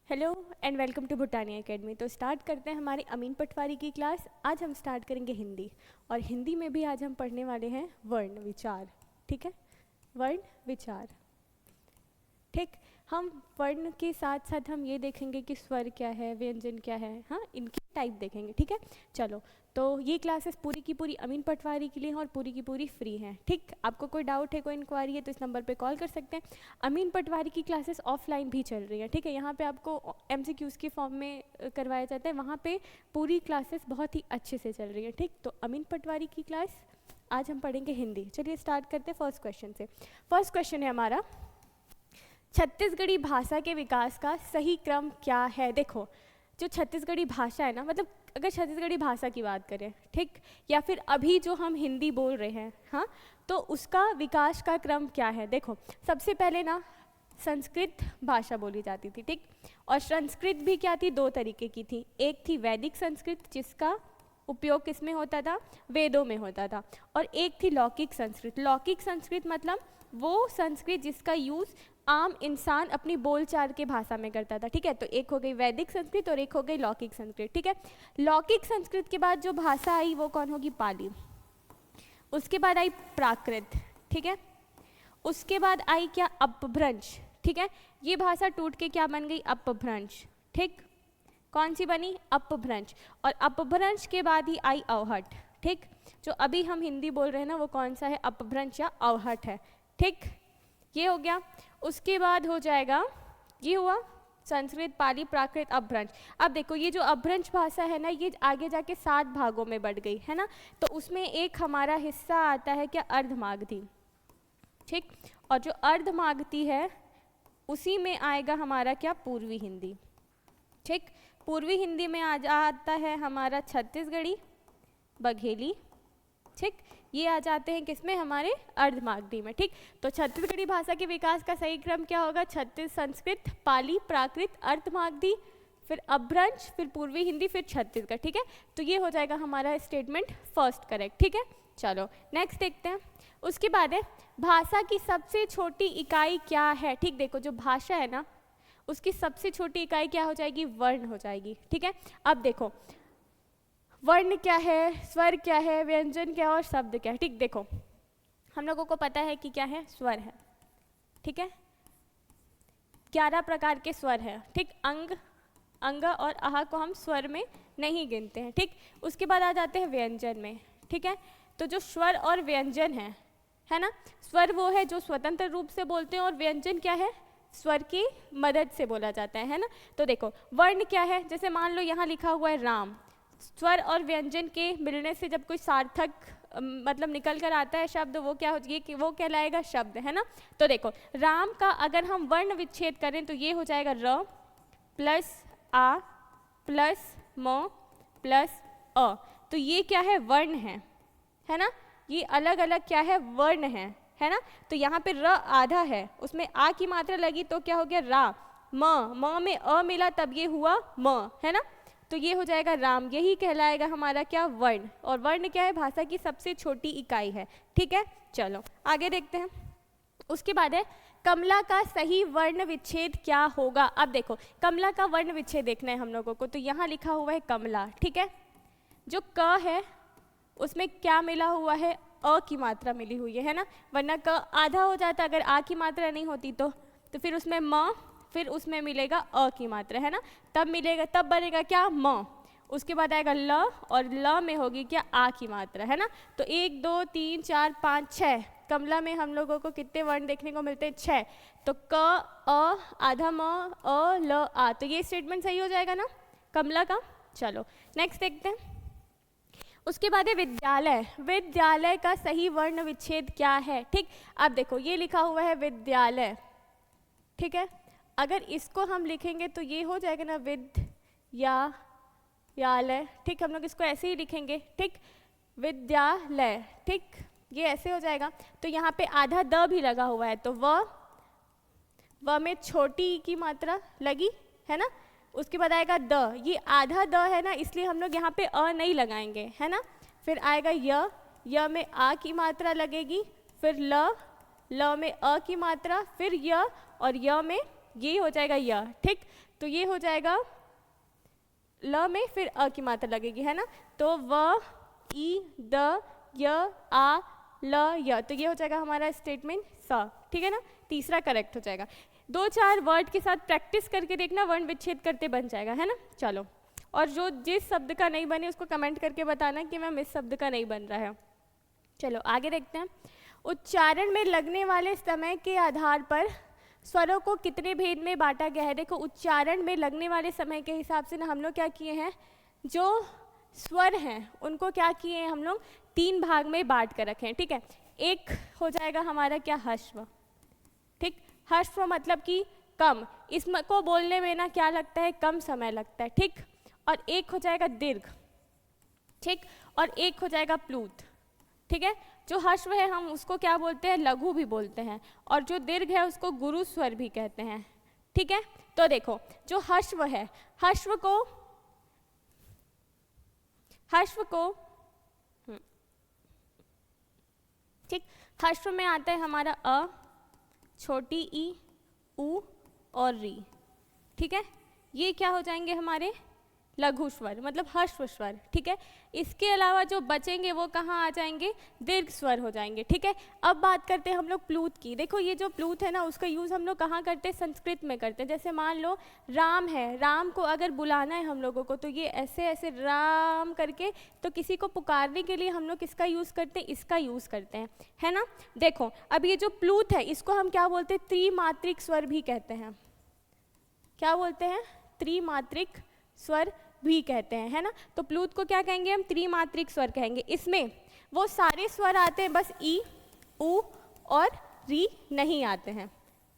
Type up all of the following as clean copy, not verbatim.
Hello and welcome to Bhutani academy. तो start करते हैं हमारी अमीन पटवारी की क्लास। आज हम स्टार्ट करेंगे हिंदी, और हिंदी में भी आज हम पढ़ने वाले हैं वर्ण विचार। ठीक है, वर्ण विचार। ठीक, हम वर्ण के साथ साथ हम ये देखेंगे कि स्वर क्या है, व्यंजन क्या है, हाँ इनकी टाइप देखेंगे। ठीक है, चलो। तो ये क्लासेस पूरी की पूरी अमीन पटवारी के लिए हैं और पूरी की पूरी फ्री हैं। ठीक, आपको कोई डाउट है, कोई इंक्वायरी है तो इस नंबर पे कॉल कर सकते हैं। अमीन पटवारी की क्लासेस ऑफलाइन भी चल रही है। ठीक है, यहाँ पे आपको MCQs के फॉर्म में करवाया जाता है, वहाँ पे पूरी क्लासेस बहुत ही अच्छे से चल रही है। ठीक, तो अमीन पटवारी की क्लास आज हम पढ़ेंगे हिंदी। चलिए स्टार्ट करते हैं फर्स्ट क्वेश्चन से। फर्स्ट क्वेश्चन है हमारा, छत्तीसगढ़ी भाषा के विकास का सही क्रम क्या है। देखो, जो छत्तीसगढ़ी भाषा है ना, मतलब अगर छत्तीसगढ़ी भाषा की बात करें, ठीक, या फिर अभी जो हम हिंदी बोल रहे हैं, हाँ, तो उसका विकास का क्रम क्या है। देखो, सबसे पहले ना संस्कृत भाषा बोली जाती थी। ठीक, और संस्कृत भी क्या थी, दो तरीके की थी। एक थी वैदिक संस्कृत, जिसका उपयोग किसमें होता था, वेदों में होता था, और एक थी लौकिक संस्कृत। लौकिक संस्कृत मतलब वो संस्कृत जिसका यूज़ आम इंसान अपनी बोलचाल के भाषा में करता था। ठीक है, तो एक हो गई वैदिक संस्कृत और एक हो गई लौकिक संस्कृत। ठीक है, लौकिक संस्कृत के बाद जो भाषा आई वो कौन होगी, पाली। उसके बाद आई प्राकृत। ठीक है, उसके बाद आई क्या, अपभ्रंश। ठीक है, ये भाषा टूट के क्या बन गई, अपभ्रंश। ठीक, कौन सी बनी, अपभ्रंश। और अपभ्रंश के बाद ही आई अवहट। ठीक, जो अभी हम हिंदी बोल रहे हैं ना, वो कौन सा है, अपभ्रंश या अवहट है। ठीक, ये हो गया। उसके बाद हो जाएगा, ये हुआ संस्कृत, पाली, प्राकृत, अपभ्रंश। अब देखो, ये जो अपभ्रंश भाषा है ना, ये आगे जाके 7 भागों में बढ़ गई है ना। तो उसमें एक हमारा हिस्सा आता है क्या, अर्धमागधी। ठीक, और जो अर्धमागधी है उसी में आएगा हमारा क्या, पूर्वी हिंदी। ठीक, पूर्वी हिंदी में आ जाता है हमारा छत्तीसगढ़ी, बघेली। ठीक, ये आ जाते हैं किसमें, हमारे अर्धमागधी में। ठीक, तो छत्तीसगढ़ी भाषा के विकास का सही क्रम क्या होगा, संस्कृत, पाली, प्राकृत, अर्धमागधी, फिर अपभ्रंश, फिर पूर्वी हिंदी, फिर छत्तीसगढ़। ठीक है, तो ये हो जाएगा हमारा स्टेटमेंट फर्स्ट करेक्ट। ठीक है, चलो नेक्स्ट देखते हैं। उसके बाद है, भाषा की सबसे छोटी इकाई क्या है। ठीक, देखो जो भाषा है ना, उसकी सबसे छोटी इकाई क्या हो जाएगी, वर्ण हो जाएगी। ठीक है, अब देखो वर्ण क्या है, स्वर क्या है, व्यंजन क्या है और शब्द क्या है। ठीक, देखो हम लोगों को पता है कि क्या है, स्वर है। ठीक है, 11 प्रकार के स्वर है। ठीक, अंग, अंग और आह को हम स्वर में नहीं गिनते हैं। ठीक, उसके बाद आ जाते हैं व्यंजन में। ठीक है, तो जो स्वर और व्यंजन है ना, स्वर वो है जो स्वतंत्र रूप से बोलते हैं, और व्यंजन क्या है, स्वर की मदद से बोला जाता है ना। तो देखो वर्ण क्या है, जैसे मान लो यहाँ लिखा हुआ है राम, स्वर और व्यंजन के मिलने से जब कोई सार्थक मतलब निकल कर आता है शब्द, वो क्या हो, ये वो कहलाएगा शब्द, है ना। तो देखो राम का अगर हम वर्ण विच्छेद करें तो ये हो जाएगा र प्लस आ प्लस म प्लस अ। तो ये क्या है, वर्ण है ना। ये अलग अलग क्या है, वर्ण है ना। तो यहाँ पे र आधा है, उसमें आ की मात्रा लगी तो क्या हो गया, रा। म में अ मिला तब ये हुआ म, है ना। तो ये हो जाएगा राम, यही कहलाएगा हमारा क्या, वर्ण। और वर्ण क्या है, भाषा की सबसे छोटी इकाई है। ठीक है, चलो आगे देखते हैं। उसके बाद है, कमला का सही वर्ण विच्छेद क्या होगा। अब देखो कमला का वर्ण विच्छेद देखना है हम लोगों को, तो यहाँ लिखा हुआ है कमला। ठीक है, जो क है उसमें क्या मिला हुआ है, अ की मात्रा मिली हुई है ना, वरना क आधा हो जाता अगर आ की मात्रा नहीं होती तो फिर उसमें म, फिर उसमें मिलेगा अ की मात्रा, है ना, तब मिलेगा, तब बनेगा क्या, म। उसके बाद आएगा ल, और ल में होगी क्या, आ की मात्रा, है ना। तो 1 2 3 4 5 6, कमला में हम लोगों को कितने वर्ण देखने को मिलते हैं, 6। तो क, अ, आधा म, अ, ल, आ, तो ये स्टेटमेंट सही हो जाएगा ना कमला का। चलो नेक्स्ट देखते हैं। उसके बाद है विद्यालय। विद्यालय का सही वर्ण विच्छेद क्या है। ठीक, अब देखो ये लिखा हुआ है विद्यालय। ठीक है, अगर इसको हम लिखेंगे तो ये हो जाएगा ना, विद्यालय। ठीक, हम लोग इसको ऐसे ही लिखेंगे। ठीक, विद्यालय। ठीक, ये ऐसे हो जाएगा। तो यहाँ पे आधा द भी लगा हुआ है, तो व में छोटी की मात्रा लगी, है ना। उसके बाद आएगा द, ये आधा द है ना, इसलिए हम लोग यहाँ पे अ नहीं लगाएंगे, है ना। फिर आएगा य में आ की मात्रा लगेगी, फिर ल में अ की मात्रा, फिर य, और य में ये हो जाएगा य, ठीक। तो ये हो जाएगा ल में फिर अ की मात्रा लगेगी, है ना। तो व ई द य आ ल य, तो ये हो जाएगा हमारा स्टेटमेंट स, ठीक है ना। तीसरा करेक्ट हो जाएगा। 2-4 वर्ड के साथ प्रैक्टिस करके देखना, वर्ण विच्छेद करते बन जाएगा, है ना। चलो, और जो जिस शब्द का नहीं बने उसको कमेंट करके बताना कि मैम इस शब्द का नहीं बन रहा है। चलो आगे देखते हैं। उच्चारण में लगने वाले समय के आधार पर स्वरों को कितने भेद में बांटा गया है। देखो, उच्चारण में लगने वाले समय के हिसाब से ना हम लोग क्या किए हैं, जो स्वर हैं उनको क्या किए हैं हम लोग, 3 भाग में बांट कर रखे हैं, ठीक है। एक हो जाएगा हमारा क्या, ह्रस्व, ठीक। ह्रस्व मतलब कि कम, इसको बोलने में ना क्या लगता है, कम समय लगता है, ठीक। और एक हो जाएगा दीर्घ, ठीक। और एक हो जाएगा प्लूत, ठीक है। जो ह्रस्व है हम उसको क्या बोलते हैं, लघु भी बोलते हैं, और जो दीर्घ है उसको गुरु स्वर भी कहते हैं, ठीक है। तो देखो, जो ह्रस्व है, ह्रस्व को ठीक, ह्रस्व में आता है हमारा अ, छोटी ई, उ और री, ठीक है। ये क्या हो जाएंगे हमारे लघु स्वर, मतलब ह्रस्व स्वर, ठीक है। इसके अलावा जो बचेंगे वो कहाँ आ जाएंगे, दीर्घ स्वर हो जाएंगे, ठीक है। अब बात करते हैं हम लोग प्लूत की। देखो, ये जो प्लूत है ना उसका यूज़ हम लोग कहाँ करते हैं, संस्कृत में करते हैं। जैसे मान लो राम है, राम को अगर बुलाना है हम लोगों को, तो ये ऐसे ऐसे राम करके, तो किसी को पुकारने के लिए हम लोग किसका यूज़ करते हैं, इसका यूज़ करते हैं, है ना। देखो, अब ये जो प्लूत है इसको हम क्या बोलते हैं, त्रिमात्रिक स्वर भी कहते हैं। क्या बोलते हैं, त्रिमात्रिक स्वर भी कहते हैं, है ना। तो प्लूत को क्या कहेंगे हम, त्रिमात्रिक स्वर कहेंगे। इसमें वो सारे स्वर आते हैं, बस ई, उ और री नहीं आते हैं,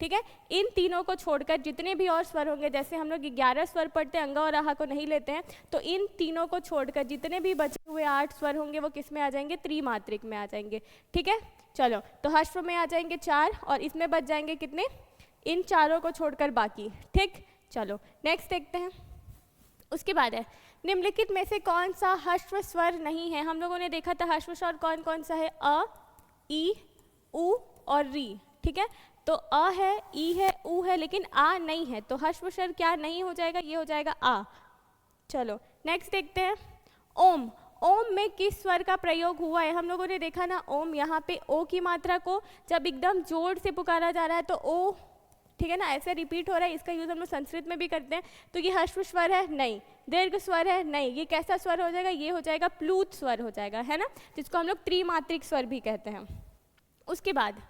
ठीक है। इन तीनों को छोड़कर जितने भी और स्वर होंगे, जैसे हम लोग 11 स्वर पढ़ते हैं, अंगा और आहा को नहीं लेते हैं, तो इन तीनों को छोड़कर जितने भी बचे हुए 8 स्वर होंगे वो किस में आ जाएंगे, त्रिमात्रिक में आ जाएंगे, ठीक है। चलो, तो ह्रस्व में आ जाएंगे 4 और इसमें बच जाएंगे कितने, इन चारों को छोड़कर बाकी, ठीक। चलो नेक्स्ट देखते हैं। उसके बाद है, निम्नलिखित में से कौन सा ह्रस्व स्वर नहीं है। हम लोगों ने देखा था ह्रस्व स्वर कौन कौन सा है, अ, ई, उ और री, ठीक है। तो अ है, ई है, उ है, लेकिन आ नहीं है, तो ह्रस्व स्वर क्या नहीं हो जाएगा, ये हो जाएगा आ। चलो नेक्स्ट देखते हैं। ओम, ओम में किस स्वर का प्रयोग हुआ है। हम लोगों ने देखा ना, ओम यहाँ पे ओ की मात्रा को जब एकदम जोर से पुकारा जा रहा है तो ओ, ठीक है ना, ऐसे रिपीट हो रहा है। इसका यूज़ हम लोग संस्कृत में भी करते हैं। तो ये ह्रस्व स्वर है, नहीं। दीर्घ स्वर है, नहीं। ये कैसा स्वर हो जाएगा, ये हो जाएगा प्लूत स्वर हो जाएगा, है ना, जिसको हम लोग त्रिमात्रिक स्वर भी कहते हैं। उसके बाद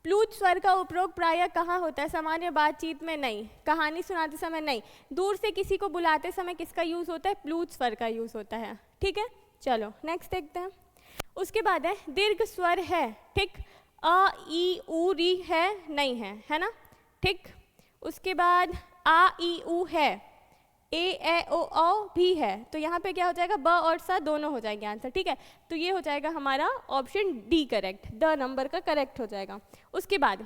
प्लूत स्वर का उपयोग प्रायः कहाँ होता है, सामान्य बातचीत में नहीं, कहानी सुनाते समय नहीं, दूर से किसी को बुलाते समय किसका यूज़ होता है, प्लूत स्वर का यूज़ होता है, ठीक है। चलो नेक्स्ट देखते हैं। उसके बाद है दीर्घ स्वर है, ठीक। अ, ई, उ, री है, नहीं है, है ना, ठीक। उसके बाद आ, ई, उ है, ए, ओ, औ भी है, तो यहाँ पे क्या हो जाएगा, ब और स दोनों हो जाएंगे आंसर, ठीक है। तो ये हो जाएगा हमारा option D correct, the number का करेक्ट हो जाएगा। उसके बाद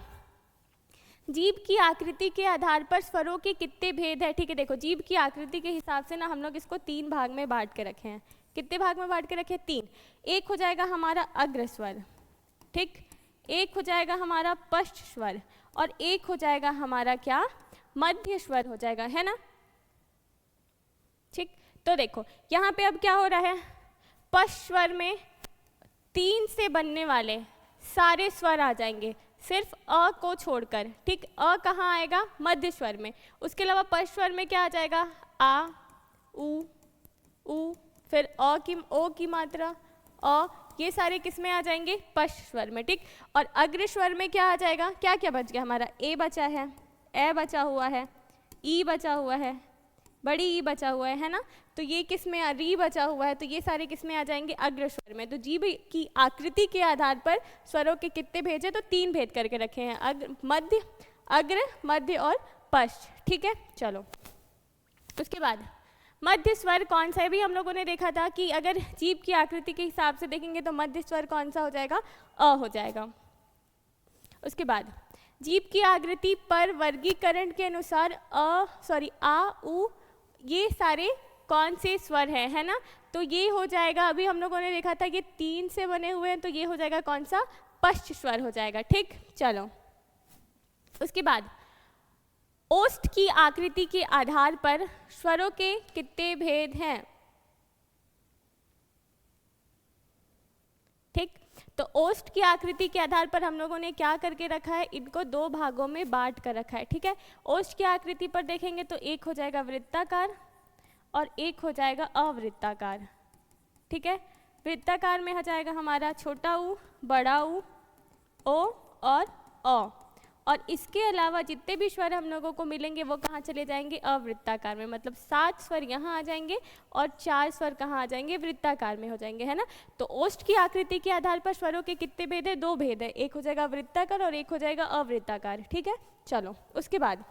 जीभ की आकृति के आधार पर स्वरों के कितने भेद है, ठीक है। देखो, जीभ की आकृति के हिसाब से ना हम लोग इसको 3 भाग में बांट के रखे हैं। कितने भाग में बांट के रखे हैं, 3। एक हो जाएगा हमारा अग्र स्वर, ठीक। एक हो जाएगा हमारा पश्च स्वर और एक हो जाएगा हमारा क्या, मध्य स्वर हो जाएगा, है ना, ठीक। तो देखो यहाँ पे अब क्या हो रहा है, पश्च स्वर में 3 से बनने वाले सारे स्वर आ जाएंगे, सिर्फ अ को छोड़कर, ठीक। अ कहाँ आएगा, मध्य स्वर में। उसके अलावा पश्च स्वर में क्या आ जाएगा, आ, उ, फिर ओ की मात्रा अ, ये सारे किस में आ जाएंगे, पश्च स्वर में, ठीक। और अग्र स्वर में क्या आ जाएगा, क्या क्या बच गया हमारा, ए बचा है, ए बचा हुआ है, ई बचा हुआ है, बड़ी ई बचा हुआ है ना। तो ये किस में, री बचा हुआ है, तो ये सारे किस में आ जाएंगे, अग्र स्वर में। तो जीभ की आकृति के आधार पर स्वरों के कितने भेद है, तो 3 भेद करके रखे हैं, अग्र, मध्य और पश्च, ठीक है। चलो उसके बाद मध्य स्वर कौन सा है, भी हम लोगों ने देखा था कि अगर जीभ की आकृति के हिसाब से देखेंगे तो मध्य स्वर कौन सा हो जाएगा, अ हो जाएगा। उसके बाद जीभ की आकृति पर वर्गीकरण के अनुसार आ, उ, ये सारे कौन से स्वर हैं, है ना। तो ये हो जाएगा, अभी हम लोगों ने देखा था ये 3 से बने हुए हैं, तो ये हो जाएगा कौन सा, पश्च स्वर हो जाएगा, ठीक। चलो उसके बाद ओष्ठ की आकृति के आधार पर स्वरों के कितने भेद हैं? ठीक, तो ओष्ठ की आकृति के आधार पर हम लोगों ने क्या करके रखा है, इनको दो भागों में बांट कर रखा है। ठीक है, ओष्ठ की आकृति पर देखेंगे तो एक हो जाएगा वृत्ताकार और एक हो जाएगा अवृत्ताकार। ठीक है, वृत्ताकार में हो जाएगा हमारा छोटा ऊ, बड़ा ऊ, ओ और अ, और इसके अलावा जितने भी स्वर हम लोगों को मिलेंगे वो कहाँ चले जाएंगे, अवृत्ताकार में। मतलब 7 स्वर यहाँ आ जाएंगे और 4 स्वर कहाँ आ जाएंगे, वृत्ताकार में हो जाएंगे, है ना। तो ओष्ठ की आकृति के आधार पर स्वरों के कितने भेद है, 2 भेद है, एक हो जाएगा वृत्ताकार और एक हो जाएगा अवृत्ताकार। ठीक है, चलो उसके बाद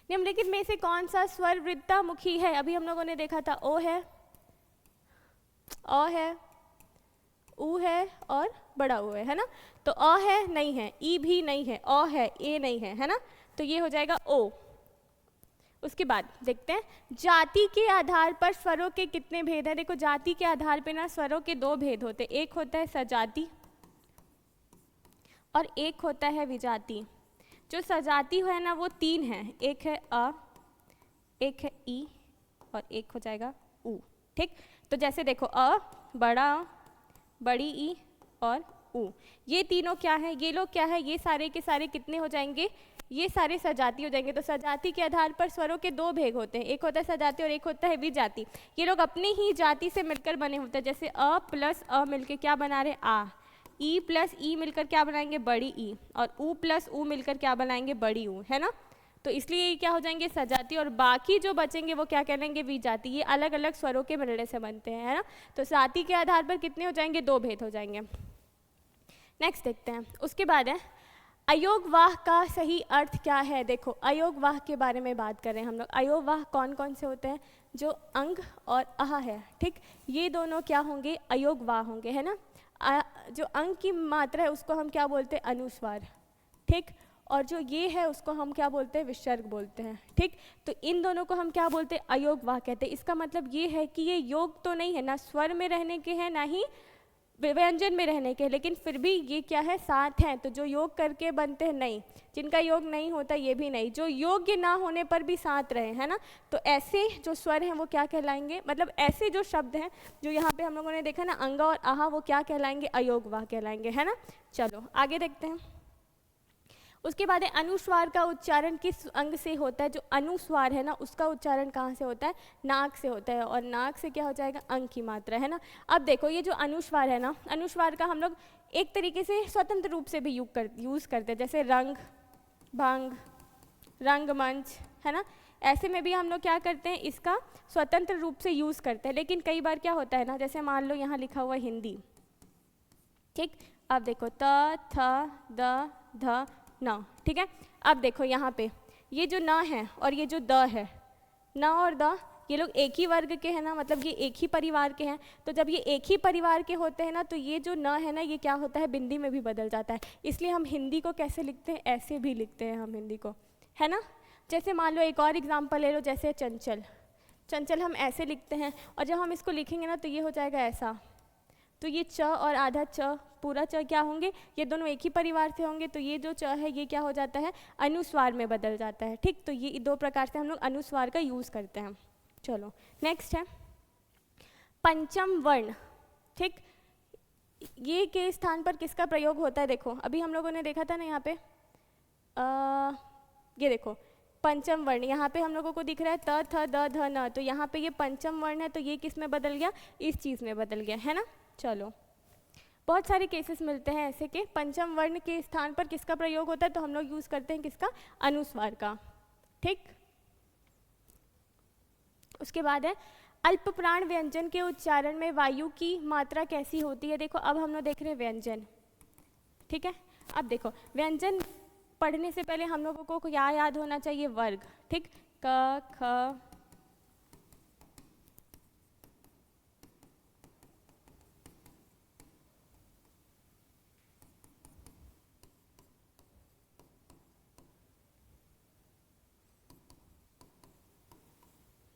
निम्नलिखित में से कौन सा स्वर वृत्तामुखी है? अभी हम लोगों ने देखा था ओ है, अ है, ऊ है और बड़ा ऊ है ना। तो अ है, नहीं है, ई भी नहीं है, अ है, ए नहीं है ना। तो ये हो जाएगा ओ। उसके बाद देखते हैं जाति के आधार पर स्वरों के कितने भेद हैं। देखो जाति के आधार पे ना स्वरों के 2 भेद होते हैं, एक होता है सजाति और एक होता है विजाति। जो सजाति है ना वो 3 है, एक है अ, एक है ई और एक हो जाएगा ऊ। ठीक, तो जैसे देखो अ, बड़ा अ, बड़ी ई और ऊ, ये तीनों क्या है, ये लोग क्या है, ये सारे के सारे कितने हो जाएंगे, ये सारे सजाति हो जाएंगे। तो सजाति के आधार पर स्वरों के 2 भेद होते हैं, एक होता है सजाति और एक होता है विजाति। ये लोग अपनी ही जाति से मिलकर बने होते हैं। जैसे अ प्लस अ मिलकर क्या बना रहे, आ, ई प्लस ई मिलकर क्या बनाएंगे, बड़ी ई, और ऊ प्लस ऊ मिलकर क्या बनाएंगे, बड़ी ऊ, है ना। तो इसलिए ये क्या हो जाएंगे, सजाति, और बाकी जो बचेंगे वो क्या कहलाएंगे, विजाति। ये अलग अलग स्वरों के मिलने से बनते हैं, है ना। तो जाति के आधार पर कितने हो जाएंगे, 2 भेद हो जाएंगे। नेक्स्ट देखते हैं, उसके बाद है अयोगवाह का सही अर्थ क्या है। देखो अयोगवाह के बारे में बात कर रहे हैं हम लोग। अयोगवाह कौन कौन से होते हैं, जो अंग और अह है, ठीक, ये दोनों क्या होंगे, अयोगवाह होंगे, है ना। जो अंग की मात्रा है उसको हम क्या बोलते हैं, अनुस्वार, ठीक, और जो ये है उसको हम क्या बोलते हैं, विसर्ग बोलते हैं। ठीक, तो इन दोनों को हम क्या बोलते हैं, अयोगवाह कहते हैं। इसका मतलब ये है कि ये योग तो नहीं है, ना स्वर में रहने के हैं ना ही व्यंजन में रहने के, लेकिन फिर भी ये क्या है, साथ हैं। तो जो योग करके बनते हैं, नहीं, जिनका योग नहीं होता ये भी नहीं, जो योग्य ना होने पर भी साथ रहे, है ना। तो ऐसे जो स्वर हैं वो क्या कहलाएंगे, मतलब ऐसे जो शब्द हैं जो यहाँ पे हम लोगों ने देखा ना, अंग और आहा, वो क्या कहलाएंगे, अयोगवाह कहलाएंगे, है ना। चलो आगे देखते हैं। उसके बाद है अनुस्वार का उच्चारण किस अंग से होता है। जो अनुस्वार है ना उसका उच्चारण कहाँ से होता है, नाक से होता है, और नाक से क्या हो जाएगा, अंग की मात्रा, है ना। अब देखो ये जो अनुस्वार है ना, अनुस्वार का हम लोग एक तरीके से स्वतंत्र रूप से भी यूज़ करते हैं, जैसे रंग, भंग, रंगमंच, है ना। ऐसे में भी हम लोग क्या करते हैं, इसका स्वतंत्र रूप से यूज़ करते हैं। लेकिन कई बार क्या होता है ना, जैसे मान लो यहाँ लिखा हुआ हिंदी, ठीक, अब देखो त, थ, द, ध, न, ठीक है। अब देखो यहाँ पे ये जो न है और ये जो द है, न और द, ये लोग एक ही वर्ग के हैं ना, मतलब ये एक ही परिवार के हैं। तो जब ये एक ही परिवार के होते हैं ना, तो ये जो न है ना, ये क्या होता है, बिंदी में भी बदल जाता है। इसलिए हम हिंदी को कैसे लिखते हैं, ऐसे भी लिखते हैं हम हिंदी को, है ना। जैसे मान लो एक और एग्जाम्पल ले लो, जैसे चंचल, चंचल हम ऐसे लिखते हैं, और जब हम इसको लिखेंगे ना तो ये हो जाएगा ऐसा। तो ये च और आधा च, पूरा च क्या होंगे, ये दोनों एक ही परिवार से होंगे। तो ये जो च है ये क्या हो जाता है, अनुस्वार में बदल जाता है। ठीक, तो ये 2 प्रकार से हम लोग अनुस्वार का यूज़ करते हैं। चलो नेक्स्ट है पंचम वर्ण, ठीक, ये के स्थान पर किसका प्रयोग होता है। देखो अभी हम लोगों ने देखा था ना यहाँ पे ये देखो पंचम वर्ण, यहाँ पे हम लोगों को दिख रहा है त, थ, द, ध, न। तो यहाँ पे ये पंचम वर्ण है, तो ये किस में बदल गया, इस चीज़ में बदल गया, है ना। चलो बहुत सारे केसेस मिलते हैं ऐसे के पंचम वर्ण के स्थान पर किसका प्रयोग होता है, तो हम लोग यूज़ करते हैं किसका, अनुस्वार का। ठीक, उसके बाद है अल्प प्राण व्यंजन के उच्चारण में वायु की मात्रा कैसी होती है। देखो अब हम लोग देख रहे हैं व्यंजन, ठीक है। अब देखो व्यंजन पढ़ने से पहले हम लोगों को क्या याद होना चाहिए, वर्ग, ठीक, क, ख,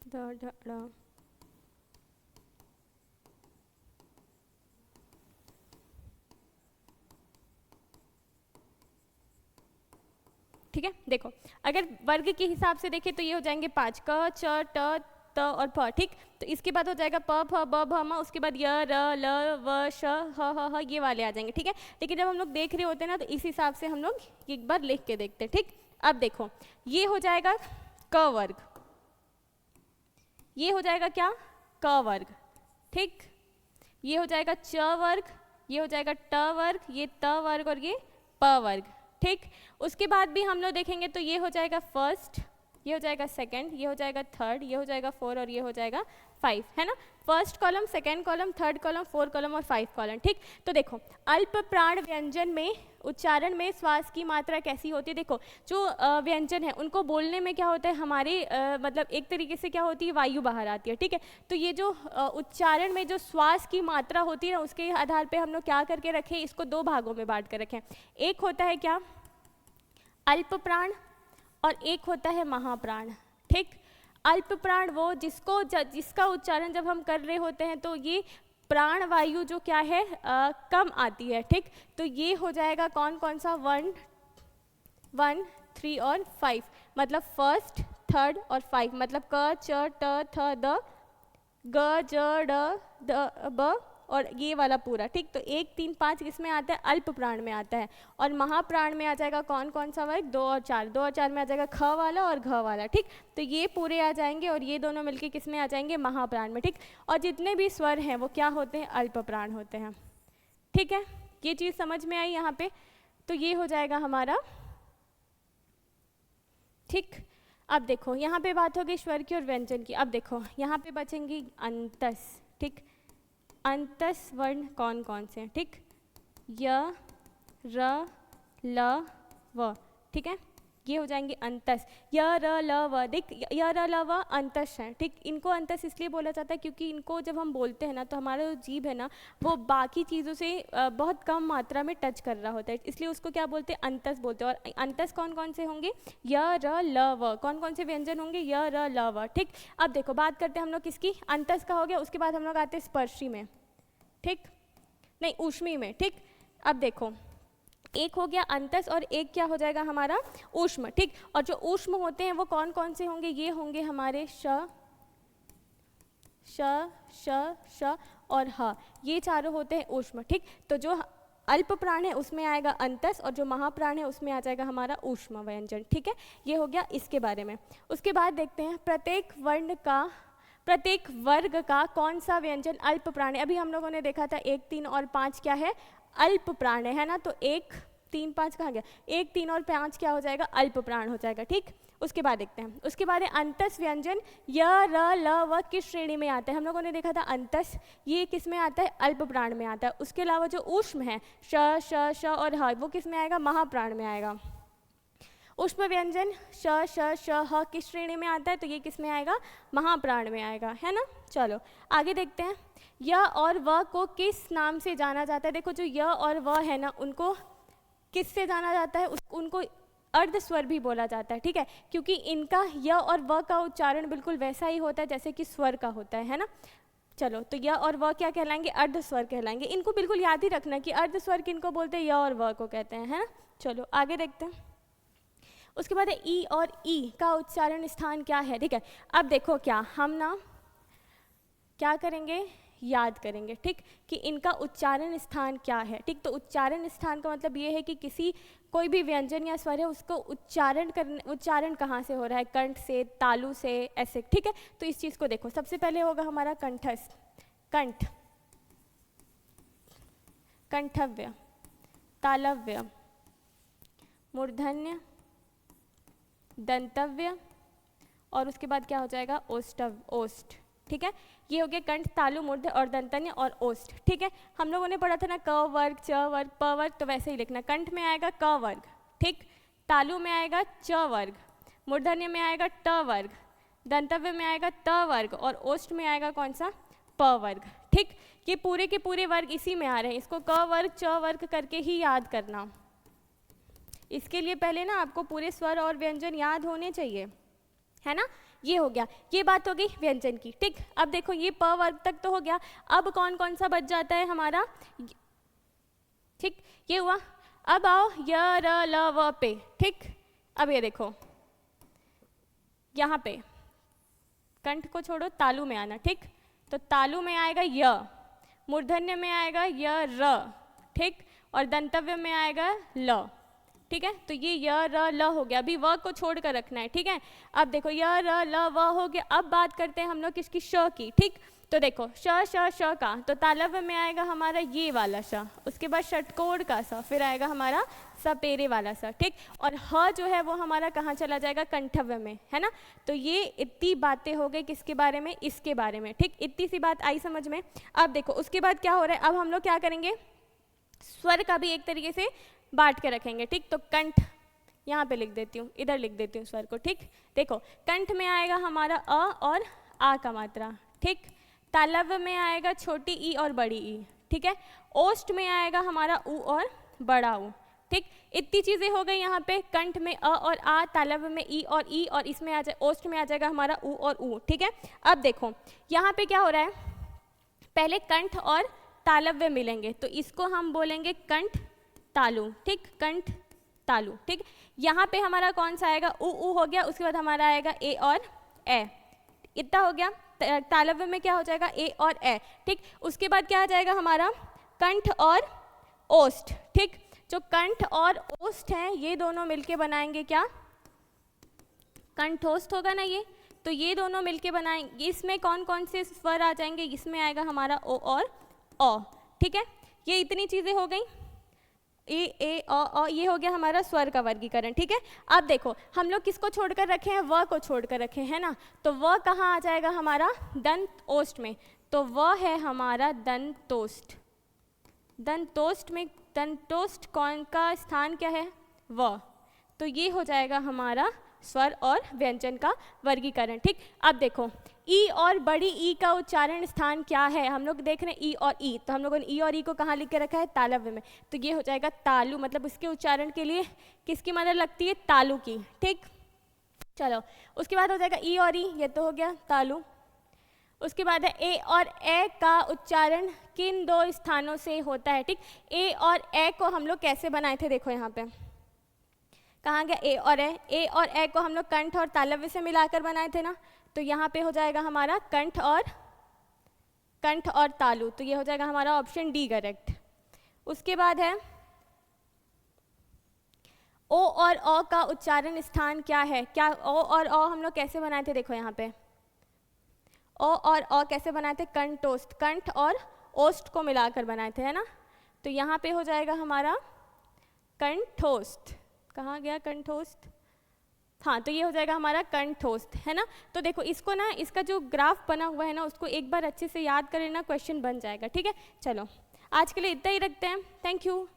ध, ढ, ढ़, ठीक है। देखो अगर वर्ग के हिसाब से देखें तो ये हो जाएंगे 5, क च ट त और फ, ठीक। तो इसके बाद हो जाएगा प फ ब भ म, उसके बाद य र ल व श ह ये वाले आ जाएंगे, ठीक है। लेकिन जब हम लोग देख रहे होते हैं ना तो इस हिसाब से हम लोग एक बार लिख के देखते हैं, ठीक। अब देखो ये हो जाएगा क वर्ग, ये हो जाएगा क्या, क वर्ग, ठीक। ये हो जाएगा च वर्ग, ये हो जाएगा ट वर्ग, ये त वर्ग और ये प वर्ग, ठीक। उसके बाद भी हम लोग देखेंगे तो ये हो जाएगा फर्स्ट, ये हो जाएगा सेकंड, ये हो जाएगा थर्ड, ये हो जाएगा 4 और ये हो जाएगा 5, है ना। First column, second column, third column, 4 column और 5 कॉलम, ठीक। तो देखो अल्प प्राण व्यंजन में उच्चारण में श्वास की मात्रा कैसी होती है। देखो जो व्यंजन है उनको बोलने में क्या होता है, हमारे मतलब एक तरीके से क्या होती है, वायु बाहर आती है, ठीक है। तो ये जो उच्चारण में जो श्वास की मात्रा होती है ना, उसके आधार पर हम लोग क्या करके रखें, इसको 2 भागों में बांट कर रखें। एक होता है क्या, अल्प प्राण, और एक होता है महाप्राण, ठीक। अल्प प्राण वो जिसका उच्चारण जब हम कर रहे होते हैं तो ये प्राण वायु जो क्या है कम आती है, ठीक। तो ये हो जाएगा कौन कौन सा, 1, 3 और 5, मतलब फर्स्ट, थर्ड और 5, मतलब क च ट थ द ग ज ड द ब और ये वाला पूरा, ठीक। तो 1, 3, 5 किसमें आता है, अल्प प्राण में आता है। और महाप्राण में आ जाएगा कौन कौन सा वर्ग, 2 और 4, 2 और 4 में आ जाएगा ख वाला और घ वाला, ठीक। तो ये पूरे आ जाएंगे और ये दोनों मिलके किसमें आ जाएंगे, महाप्राण में, ठीक। और जितने भी स्वर हैं वो क्या होते हैं, अल्प प्राण होते हैं, ठीक है। ये चीज़ समझ में आई यहाँ पे। तो ये हो जाएगा हमारा, ठीक। अब देखो यहाँ पे बात होगी स्वर की और व्यंजन की। अब देखो यहाँ पे बचेंगी अंतस, ठीक। अंतस वर्ण कौन कौन से हैं, ठीक। य र ल व, ठीक है। ये हो जाएंगे अंतस, य र ल व। देख य र ल व अंतस है, ठीक। इनको अंतस इसलिए बोला जाता है क्योंकि इनको जब हम बोलते हैं ना तो हमारा जो जीभ है ना वो बाकी चीज़ों से बहुत कम मात्रा में टच कर रहा होता है, इसलिए उसको क्या बोलते हैं, अंतस बोलते हैं। और अंतस कौन कौन से होंगे, य र ल व। कौन कौन से व्यंजन होंगे, य र ल व, ठीक। अब देखो बात करते हैं हम लोग किसकी, अंतस का हो गया। उसके बाद हम लोग आते हैं स्पर्शी में, ठीक, नहीं ऊष्मी में, ठीक। अब देखो एक हो गया अंतस और एक क्या हो जाएगा हमारा ऊष्म, ठीक। और जो ऊष्म होते हैं वो कौन कौन से होंगे, ये होंगे हमारे श श श श और ह, ये चारों होते हैं ऊष्म, ठीक। तो जो अल्प प्राण है उसमें आएगा अंतस और जो महाप्राण है उसमें आ जाएगा हमारा ऊष्म व्यंजन, ठीक है। ये हो गया इसके बारे में। उसके बाद देखते हैं प्रत्येक वर्ग का कौन सा व्यंजन अल्प प्राण है। अभी हम लोगों ने देखा था 1, 3 और 5 क्या है, अल्प प्राण है ना। तो 1, 3, 5 कहाँ गया, 1, 3 और 5 क्या हो जाएगा, अल्प प्राण हो जाएगा, ठीक। उसके बाद देखते हैं, उसके बाद है अंतस व्यंजन, य र ल व किस श्रेणी में आता है। हम लोगों ने देखा था अंतस ये किस में आता है, अल्प प्राण में आता है। उसके अलावा जो ऊष्म है श श श और ह, वो किस में आएगा, महाप्राण में आएगा। ऊष्म व्यंजन श श श ह किस श्रेणी में आता है, तो ये किस में आएगा, महाप्राण में आएगा, है ना। चलो आगे देखते हैं, य और व को किस नाम से जाना जाता है। देखो जो य और व है ना उनको किस से जाना जाता है, उनको अर्ध स्वर भी बोला जाता है, ठीक है। क्योंकि इनका य और व का उच्चारण बिल्कुल वैसा ही होता है जैसे कि स्वर का होता है ना। चलो तो य और व क्या कहलाएंगे, अर्ध स्वर कहलाएंगे। इनको बिल्कुल याद ही रखना कि अर्ध स्वर किनको बोलते हैं, य और व को कहते हैं, है ना। चलो आगे देखते हैं। उसके बाद है ई और ई का उच्चारण स्थान क्या है, ठीक है। अब देखो क्या हम ना क्या करेंगे, याद करेंगे, ठीक, कि इनका उच्चारण स्थान क्या है, ठीक। तो उच्चारण स्थान का मतलब ये है कि कोई भी व्यंजन या स्वर है उसको उच्चारण कहाँ से हो रहा है, कंठ से, तालु से, ऐसे, ठीक है। तो इस चीज़ को देखो, सबसे पहले होगा हमारा कंठस्थ, कंठ, कंठव्य, तालव्य, मूर्धन्य, दंतव्य और उसके बाद क्या हो जाएगा, ओष्ठ, ठीक है। ये हो गया कंठ, तालु, मूर्ध और दंतन्य और ओष्ठ, ठीक है। हम लोगों ने पढ़ा था ना क वर्ग, च वर्ग, प वर्ग, तो वैसे ही लिखना। कंठ में आएगा क वर्ग, ठीक, तालु में आएगा च वर्ग, मूर्धन्य में आएगा ट वर्ग, दंतव्य में आएगा त वर्ग और ओष्ठ में आएगा कौन सा, प वर्ग, ठीक। ये पूरे के पूरे वर्ग इसी में आ रहे हैं, इसको क वर्ग च वर्ग करके ही याद करना। इसके लिए पहले ना आपको पूरे स्वर और व्यंजन याद होने चाहिए, है ना। ये हो गया, ये बात हो गई व्यंजन की, ठीक। अब देखो ये प वर्ग तक तो हो गया, अब कौन कौन सा बच जाता है हमारा, ठीक, ये हुआ। अब आओ य र ल व पे, ठीक। अब ये देखो यहाँ पे कंठ को छोड़ो, तालु में आना, ठीक। तो तालु में आएगा य, मूर्धन्य में आएगा य र, ठीक, और दंतव्य में आएगा ल, ठीक है। तो ये य र ल हो गया, अभी व को छोड़ कर रखना है, ठीक है। अब देखो य र ल व हो गया। अब बात करते हैं हम लोग किसकी, श की, ठीक। तो देखो श का, तो तालव्य में आएगा हमारा ये वाला श, उसके बाद षटकोण का स, फिर आएगा हमारा सपेरे वाला स, ठीक। और ह जो है वो हमारा कहाँ चला जाएगा, कंठव्य में, है ना। तो ये इतनी बातें हो गई किसके बारे में, इसके बारे में, ठीक। इतनी सी बात आई समझ में। अब देखो उसके बाद क्या हो रहा है, अब हम लोग क्या करेंगे, स्वर का भी एक तरीके से बांट के रखेंगे, ठीक। तो कंठ यहाँ पे लिख देती हूँ, इधर लिख देती हूँ स्वर को, ठीक। देखो कंठ में आएगा हमारा अ और आ का मात्रा, ठीक। तालव्य में आएगा छोटी ई और बड़ी ई, ठीक है। ओष्ठ में आएगा हमारा उ और बड़ा उ, ठीक। इतनी चीज़ें हो गई यहाँ पे, कंठ में अ और आ, तालव्य में ई, और इसमें आ जाए ओष्ठ में आ जाएगा हमारा उ और उ, ठीक है। अब देखो यहाँ पे क्या हो रहा है, पहले कंठ और तालव्य मिलेंगे तो इसको हम बोलेंगे कंठ तालु, ठीक, कंठ तालु, ठीक। यहाँ पे हमारा कौन सा आएगा, उ हो गया, उसके बाद हमारा आएगा ए और ए, इतना हो गया। तालव्य में क्या हो जाएगा, ए और ए, ठीक। उसके बाद क्या आ जाएगा हमारा कंठ और ओष्ठ, ठीक। जो कंठ और ओष्ठ हैं ये दोनों मिलके बनाएंगे क्या, कंठोष्ठ होगा ना ये, तो ये दोनों मिलके बनाएंगे। इसमें कौन कौन से स्वर आ जाएंगे, इसमें आएगा हमारा ओ और अ, ठीक है। ये इतनी चीज़ें हो गई, ए अ, ये हो गया हमारा स्वर का वर्गीकरण, ठीक है। अब देखो हम लोग किसको छोड़कर रखे हैं, व को छोड़कर रखे हैं ना, तो व कहाँ आ जाएगा हमारा, दंत ओष्ठ में, तो व है हमारा दंतोष्ठ। दंतोष्ठ में, दंतोष्ठ कौन का स्थान क्या है, व, तो ये हो जाएगा हमारा स्वर और व्यंजन का वर्गीकरण, ठीक। अब देखो ई और बड़ी ई का उच्चारण स्थान क्या है, हम लोग देख रहे हैं ई और ई, तो हम लोगों ने ई और ई को कहाँ लिख के रखा है, तालव्य में, तो ये हो जाएगा तालु, मतलब उसके उच्चारण के लिए किसकी मदद लगती है, तालु की, ठीक। चलो उसके बाद हो जाएगा ई और ई, ये तो हो गया तालु। उसके बाद है ए और ए का उच्चारण किन दो स्थानों से होता है, ठीक। ए और ए को हम लोग कैसे बनाए थे, देखो यहाँ पे कहाँ गया ए और ए को हम लोग कंठ और तालव्य से मिलाकर बनाए थे ना, तो यहाँ पे हो जाएगा हमारा कंठ और तालु, तो ये हो जाएगा हमारा ऑप्शन डी करेक्ट। उसके बाद है ओ और अ का उच्चारण स्थान क्या है, क्या ओ और अ हम लोग कैसे बनाए थे, देखो यहाँ पे ओ और अ कैसे बनाए थे, कंठोष्ठ, कंठ और ओष्ठ को मिलाकर बनाए थे, है ना, तो यहाँ पे हो जाएगा हमारा कंठोष्ठ, कहाँ गया कंठोष्ठ, हाँ, तो ये हो जाएगा हमारा कंठोष्ठ, है ना। तो देखो इसको ना, इसका जो ग्राफ बना हुआ है ना उसको एक बार अच्छे से याद करें ना, क्वेश्चन बन जाएगा, ठीक है। चलो आज के लिए इतना ही रखते हैं, थैंक यू।